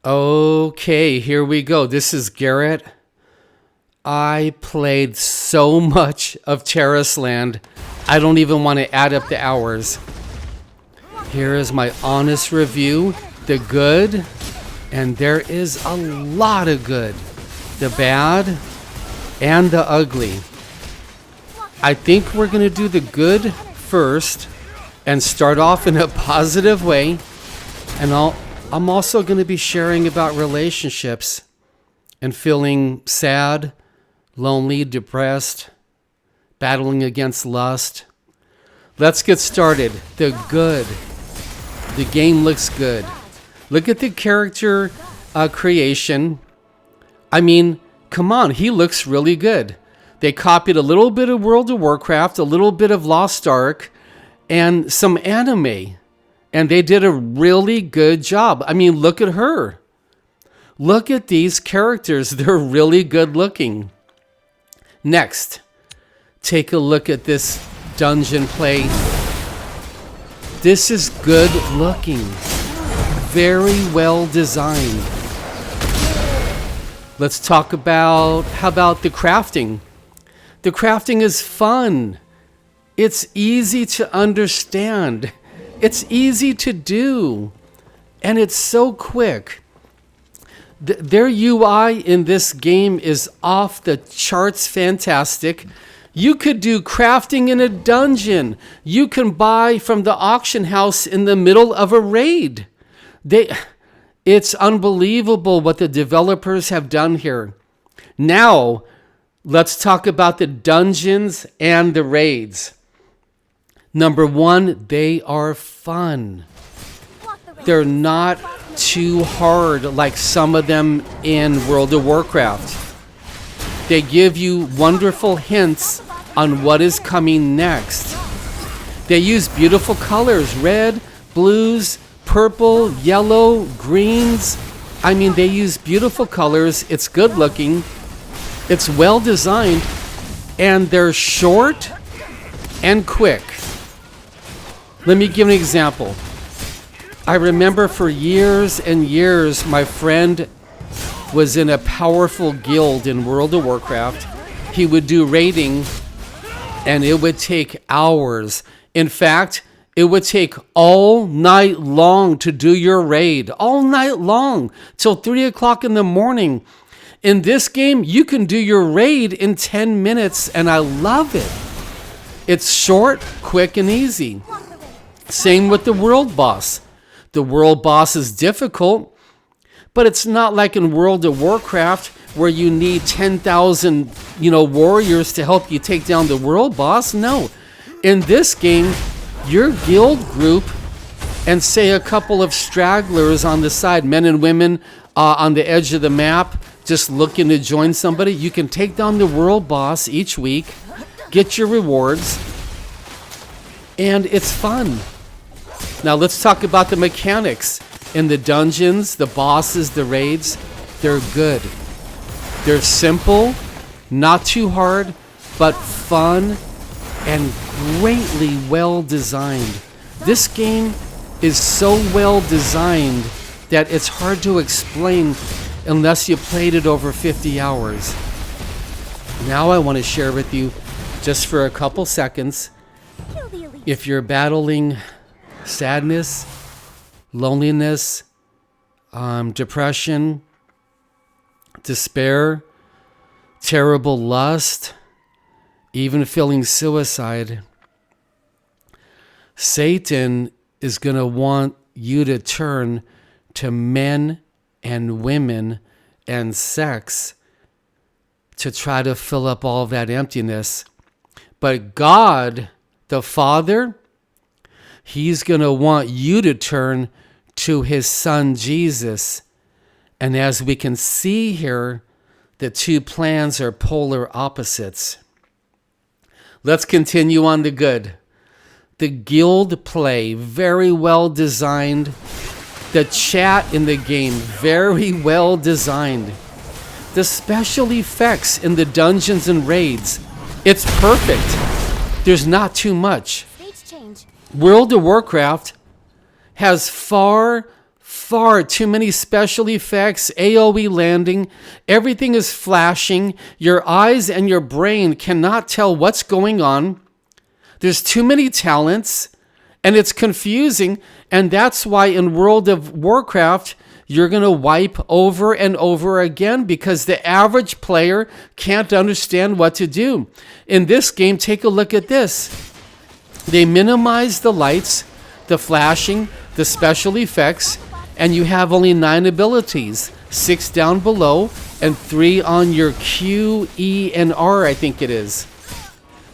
Okay, here we go. This is Garrett. I played so much of Tarisland, I don't even want to add up the hours. Here is my honest review. The good, and there is a lot of good. The bad, and the ugly. I think we're going to do the good first and start off in a positive way. And I'm also going to be sharing about relationships and feeling sad, lonely, depressed, battling against lust. Let's get started. The good. The game looks good. Look at the character creation. I mean, come on, he looks really good. They copied a little bit of World of Warcraft, a little bit of Lost Ark, and some anime. And they did a really good job. I mean, look at her. Look at these characters. They're really good looking. Next, take a look at this dungeon play. This is good looking. Very well designed. Let's talk about, how about the crafting? The crafting is fun. It's easy to understand. It's easy to do. And it's so quick. Their UI in this game is off the charts fantastic. You could do crafting in a dungeon. You can buy from the auction house in the middle of a raid. It's unbelievable what the developers have done here. Now, let's talk about the dungeons and the raids. Number one, they are fun. They're not too hard like some of them in World of Warcraft. They give you wonderful hints on what is coming next. They use beautiful colors, red, blues, purple, yellow, greens. I mean, they use beautiful colors. It's good looking. It's well designed. And they're short and quick. Let me give an example. I remember for years and years, my friend was in a powerful guild in World of Warcraft. He would do raiding, and it would take hours. In fact, it would take all night long to do your raid. All night long, till 3 o'clock in the morning. In this game, you can do your raid in 10 minutes, and I love it. It's short, quick, and easy. Same with the world boss. The world boss is difficult, but it's not like in World of Warcraft where you need 10,000, warriors to help you take down the world boss. No. In this game, your guild group and say a couple of stragglers on the side, men and women on the edge of the map, just looking to join somebody, you can take down the world boss each week, get your rewards, and it's fun. Now let's talk about the mechanics. In the dungeons, the bosses, the raids, they're good. They're simple, not too hard, but fun and greatly well designed. This game is so well designed that it's hard to explain unless you played it over 50 hours. Now I want to share with you, just for a couple seconds, if you're battling sadness, loneliness, depression, despair, terrible lust, even feeling suicide, Satan is going to want you to turn to men and women and sex to try to fill up all of that emptiness. But God, the Father, He's going to want you to turn to His Son, Jesus. And as we can see here, the two plans are polar opposites. Let's continue on the good. The guild play, very well designed. The chat in the game, very well designed. The special effects in the dungeons and raids, it's perfect. There's not too much. World of Warcraft has far far too many special effects, AoE landing. Everything is flashing. Your eyes and your brain cannot tell what's going on. There's too many talents, and it's confusing. And that's why in World of Warcraft, you're going to wipe over and over again because the average player can't understand what to do. In this game, take a look at this. They minimize the lights, the flashing, the special effects, and you have only 9 abilities, 6 down below and 3 on your Q, E, and R, I think it is.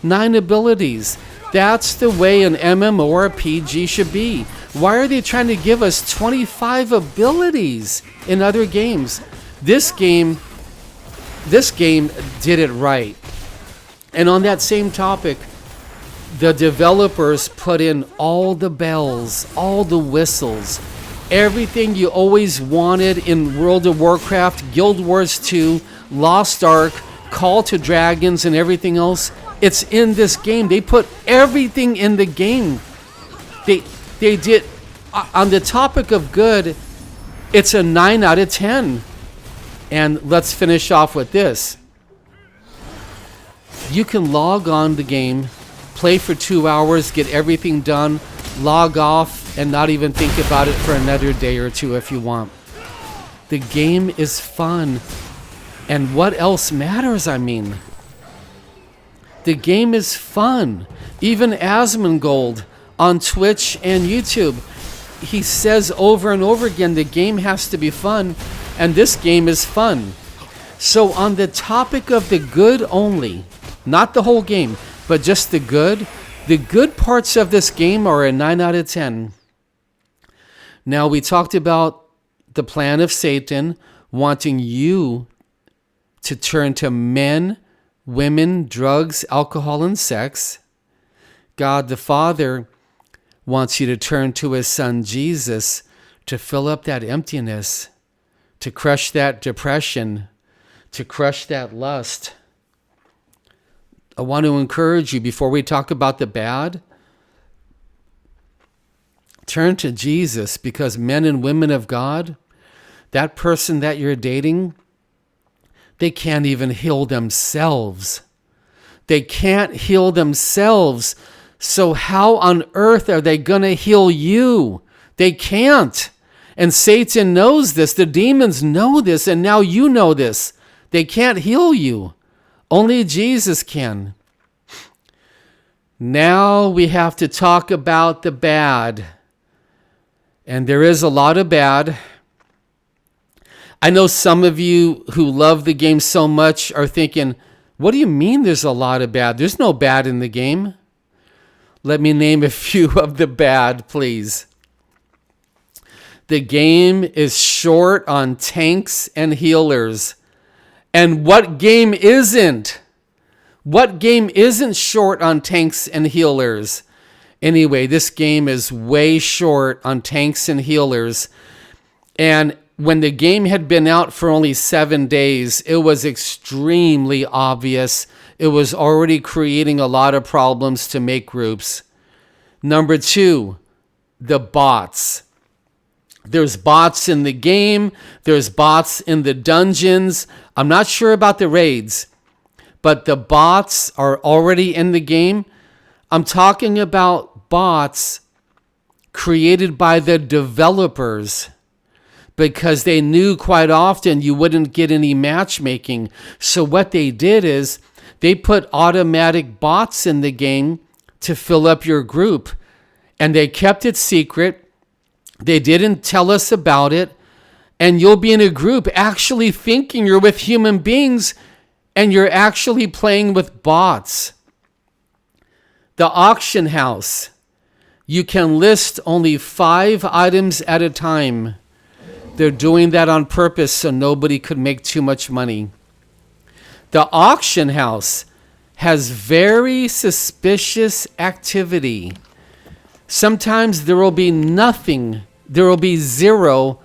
9 abilities. That's the way an MMORPG should be. Why are they trying to give us 25 abilities in other games? This game did it right. And on that same topic, the developers put in all the bells, all the whistles, everything you always wanted in World of Warcraft, Guild Wars 2, Lost Ark, Call to Dragons, and everything else. It's in this game. They put everything in the game. They did, on the topic of good, it's a 9 out of 10. And let's finish off with this. You can log on the game, play for 2 hours, get everything done, log off, and not even think about it for another day or two if you want. The game is fun. And what else matters, I mean? The game is fun. Even Asmongold on Twitch and YouTube, he says over and over again, the game has to be fun, and this game is fun. So on the topic of the good only, not the whole game, but just the good parts of this game are a 9 out of 10. Now, we talked about the plan of Satan wanting you to turn to men, women, drugs, alcohol, and sex. God the Father wants you to turn to his son Jesus to fill up that emptiness, to crush that depression, to crush that lust. I want to encourage you, before we talk about the bad, turn to Jesus, because men and women of God, that person that you're dating, they can't even heal themselves. They can't heal themselves. So how on earth are they going to heal you? They can't. And Satan knows this. The demons know this. And now you know this. They can't heal you. Only Jesus can. Now we have to talk about the bad. And there is a lot of bad. I know some of you who love the game so much are thinking, what do you mean there's a lot of bad? There's no bad in the game. Let me name a few of the bad, please. The game is short on tanks and healers. And what game isn't? What game isn't short on tanks and healers? Anyway, this game is way short on tanks and healers. And when the game had been out for only 7 days, it was extremely obvious. It was already creating a lot of problems to make groups. Number 2, the bots. There's bots in the game. There's bots in the dungeons. I'm not sure about the raids, but the bots are already in the game. I'm talking about bots created by the developers, because they knew quite often you wouldn't get any matchmaking. So what they did is they put automatic bots in the game to fill up your group. And they kept it secret. They didn't tell us about it. And you'll be in a group actually thinking you're with human beings, and you're actually playing with bots. The auction house. You can list only 5 items at a time. They're doing that on purpose so nobody could make too much money. The auction house has very suspicious activity. Sometimes there will be nothing. There will be 0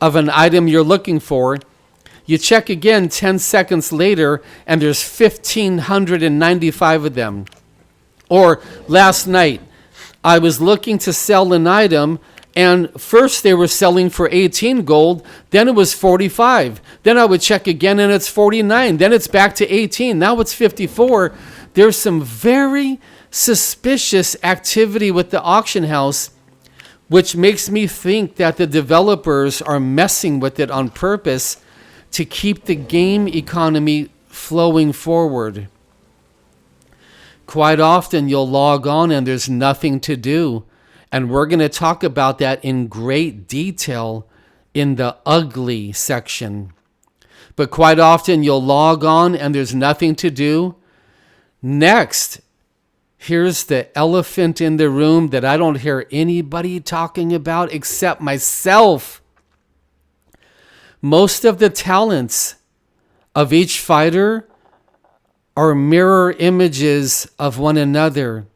of an item you're looking for. You check again 10 seconds later, and there's 1,595 of them. Or last night, I was looking to sell an item, And first they were selling for 18 gold, then it was 45. Then I would check again and it's 49. Then it's back to 18. Now it's 54. There's some very suspicious activity with the auction house, which makes me think that the developers are messing with it on purpose to keep the game economy flowing forward. Quite often you'll log on and there's nothing to do. And we're going to talk about that in great detail in the ugly section. But quite often you'll log on and there's nothing to do. Next, here's the elephant in the room that I don't hear anybody talking about except myself. Most of the talents of each fighter are mirror images of one another.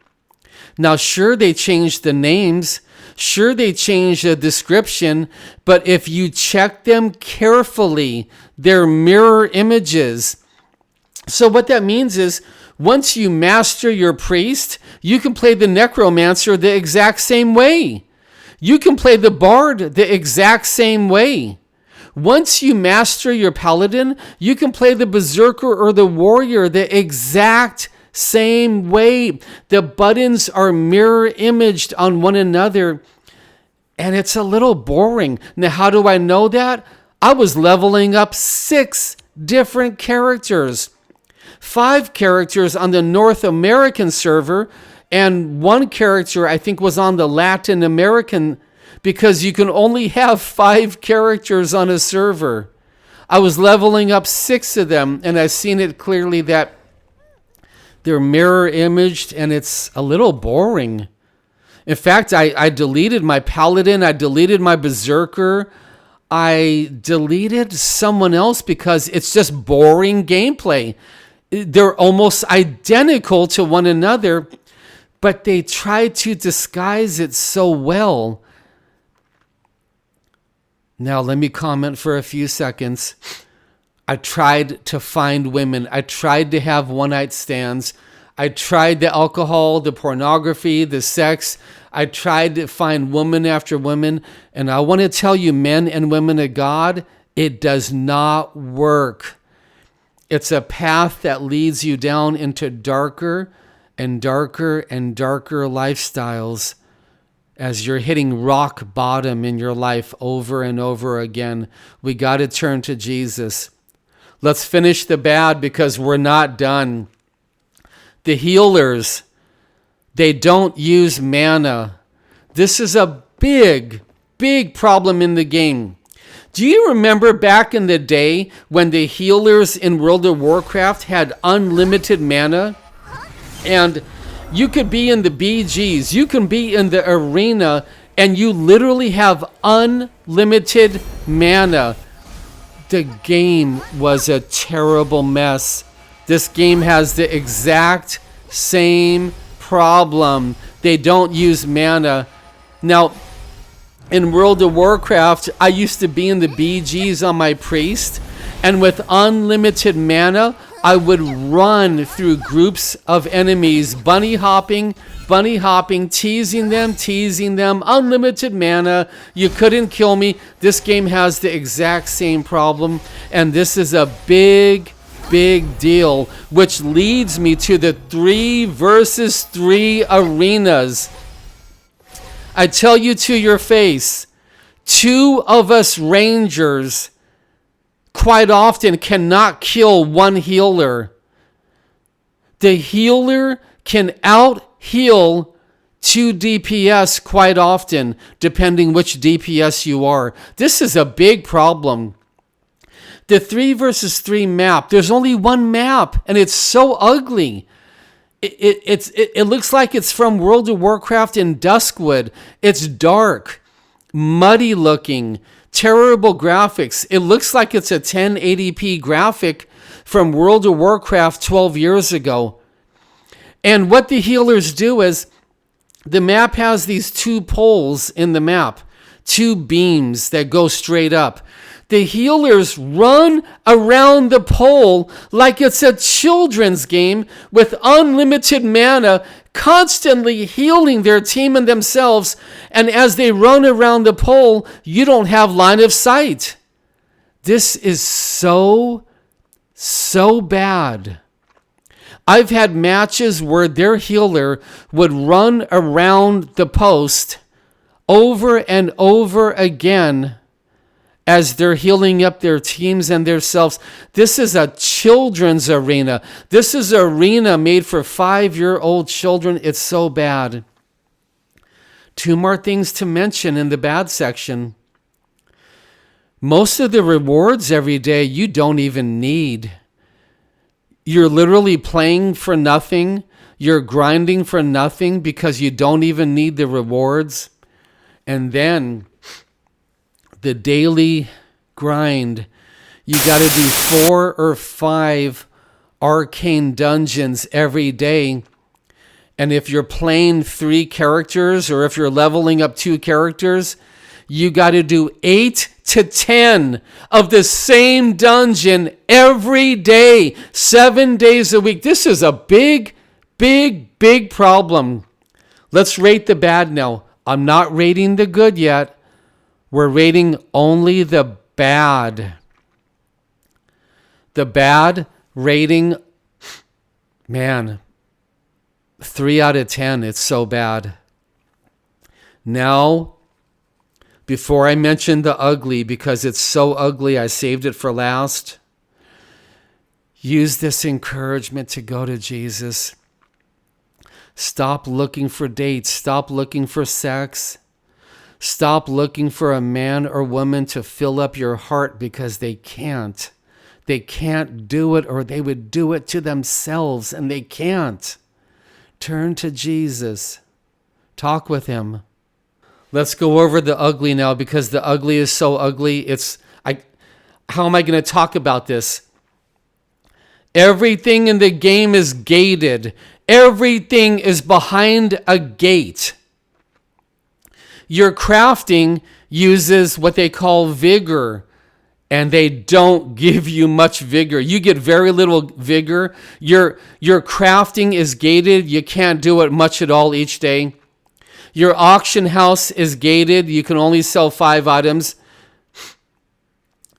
Now, sure, they changed the names. Sure, they changed the description. But if you check them carefully, they're mirror images. So what that means is, once you master your priest, you can play the necromancer the exact same way. You can play the bard the exact same way. Once you master your paladin, you can play the berserker or the warrior the exact same way. The buttons are mirror imaged on one another, and it's a little boring. Now, how do I know that? I was leveling up 6 different characters. 5 characters on the North American server, and 1 character I think was on the Latin American, because you can only have 5 characters on a server. I was leveling up 6 of them, and I've seen it clearly that they're mirror imaged, and it's a little boring. In fact, I deleted my paladin, I deleted my berserker, I deleted someone else because it's just boring gameplay. They're almost identical to one another, but they try to disguise it so well. Now, let me comment for a few seconds. I tried to find women. I tried to have one-night stands. I tried the alcohol, the pornography, the sex. I tried to find woman after woman. And I want to tell you, men and women of God, it does not work. It's a path that leads you down into darker and darker and darker lifestyles as you're hitting rock bottom in your life over and over again. We got to turn to Jesus. Let's finish the bad because we're not done. The healers, they don't use mana. This is a big, big problem in the game. Do you remember back in the day when the healers in World of Warcraft had unlimited mana? And you could be in the BGs, you can be in the arena, and you literally have unlimited mana. The game was a terrible mess. This game has the exact same problem. They don't use mana. Now, in World of Warcraft, I used to be in the BGs on my priest, and with unlimited mana, I would run through groups of enemies, bunny hopping, teasing them, unlimited mana. You couldn't kill me. This game has the exact same problem, and this is a big, big deal, which leads me to the 3 versus 3 arenas. I tell you to your face, 2 of us rangers quite often cannot kill 1 healer. The healer can out-heal 2 DPS quite often, depending which DPS you are. This is a big problem. The 3 versus 3 map, there's only 1 map, and it's so ugly. It looks like it's from World of Warcraft in Duskwood. It's dark, muddy looking, terrible graphics. It looks like it's a 1080p graphic from World of Warcraft 12 years ago. And what the healers do is, the map has these 2 poles in the map. two beams that go straight up. The healers run around the pole like it's a children's game with unlimited mana, constantly healing their team and themselves. And as they run around the pole, you don't have line of sight. This is so bad. I've had matches where their healer would run around the post over and over again as they're healing up their teams and themselves. This is a children's arena. This is an arena made for 5-year-old children. It's so bad. Two more things to mention in the bad section. Most of the rewards every day you don't even need. You're literally playing for nothing. You're grinding for nothing because you don't even need the rewards. And then the daily grind, you got to do 4 or 5 arcane dungeons every day. And if you're playing 3 characters, or if you're leveling up 2 characters, you got to do 8 to 10 of the same dungeon every day, 7 days a week. This is a big problem. Let's rate the bad now. I'm not rating the good yet. We're rating only the bad. The bad rating, man, 3 out of 10. It's so bad. Now, before I mention the ugly, because it's so ugly, I saved it for last. Use this encouragement to go to Jesus. Stop looking for dates. Stop looking for sex. Stop looking for a man or woman to fill up your heart, because they can't. They can't do it, or they would do it to themselves, and they can't. Turn to Jesus. Talk with him. Let's go over the ugly now, because the ugly is so ugly. How am I going to talk about this? Everything in the game is gated. Everything is behind a gate. Your crafting uses what they call vigor, and they don't give you much vigor. You get very little vigor. Your crafting is gated. You can't do it much at all each day. Your auction house is gated. You can only sell 5 items.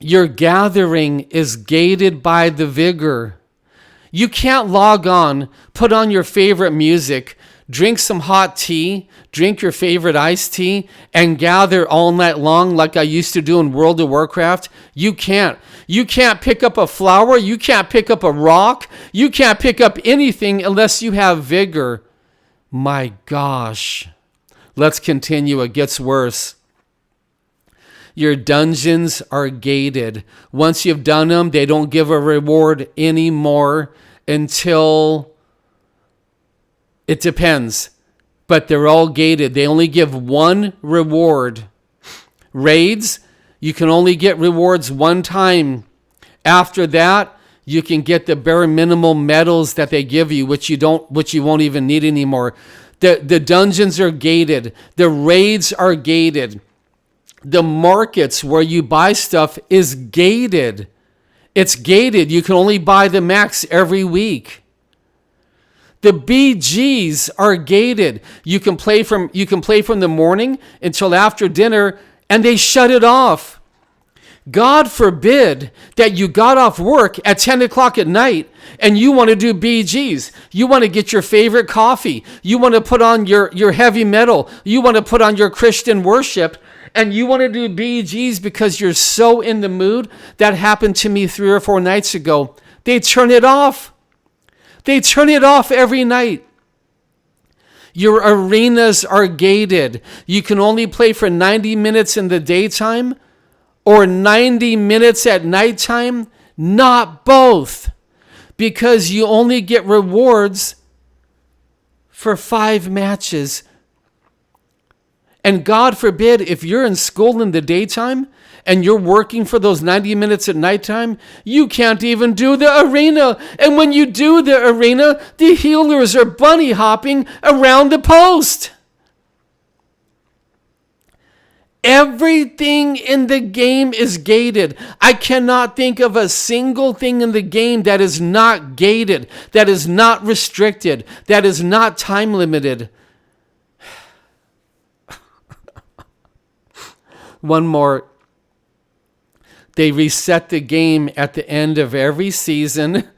Your gathering is gated by the vigor. You can't log on, put on your favorite music, drink some hot tea, drink your favorite iced tea, and gather all night long like I used to do in World of Warcraft. You can't. You can't pick up a flower. You can't pick up a rock. You can't pick up anything unless you have vigor. My gosh. Let's continue. It gets worse. Your dungeons are gated. Once you've done them, they don't give a reward anymore until... It depends, but they're all gated. They only give 1 reward. Raids, you can only get rewards 1 time. After that, you can get the bare minimal medals that they give you, which you won't even need anymore. The dungeons are gated. The raids are gated. The markets where you buy stuff is gated. It's gated. You can only buy the max every week. The BGs are gated. You can play from the morning until after dinner, and they shut it off. God forbid that you got off work at 10 o'clock at night and you want to do BGs. You want to get your favorite coffee. You want to put on your heavy metal. You want to put on your Christian worship, and you want to do BGs because you're so in the mood. That happened to me 3 or 4 nights ago. They turn it off. They turn it off every night. Your arenas are gated. You can only play for 90 minutes in the daytime or 90 minutes at nighttime, not both, because you only get rewards for 5 matches. And God forbid, if you're in school in the daytime and you're working for those 90 minutes at nighttime, you can't even do the arena. And when you do the arena, the healers are bunny hopping around the post. Everything in the game is gated. I cannot think of a single thing in the game that is not gated, that is not restricted, that is not time limited. One more. They reset the game at the end of every season,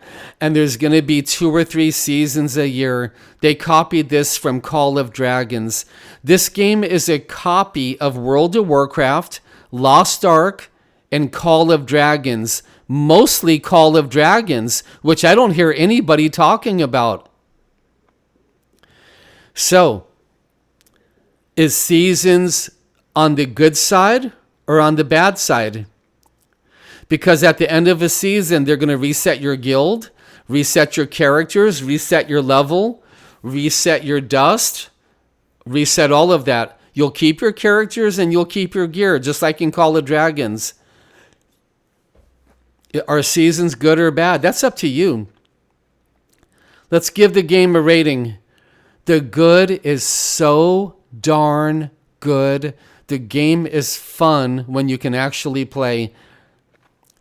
and there's going to be 2 or 3 seasons a year. They copied this from Call of Dragons. This game is a copy of World of Warcraft, Lost Ark, and Call of Dragons. Mostly Call of Dragons, which I don't hear anybody talking about. So, is Seasons on the good side or on the bad side? Because at the end of a season, they're going to reset your guild, reset your characters, reset your level, reset your dust, reset all of that. You'll keep your characters and you'll keep your gear, just like in Call of Dragons. Are seasons good or bad? That's up to you. Let's give the game a rating. The good is so darn good. The game is fun when you can actually play.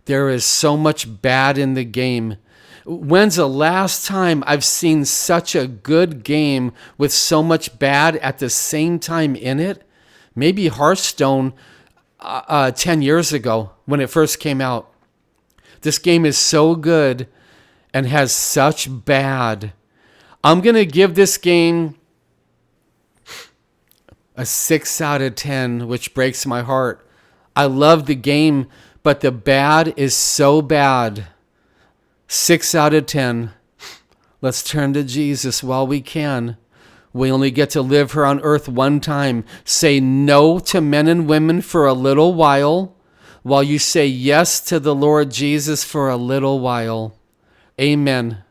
There is so much bad in the game. When's the last time I've seen such a good game with so much bad at the same time in it? Maybe Hearthstone 10 years ago when it first came out. This game is so good and has such bad. I'm going to give this game a 6 out of 10, which breaks my heart. I love the game, but the bad is so bad. 6 out of 10. Let's turn to Jesus while we can. We only get to live here on earth one time. Say no to men and women for a little while you say yes to the Lord Jesus for a little while. Amen.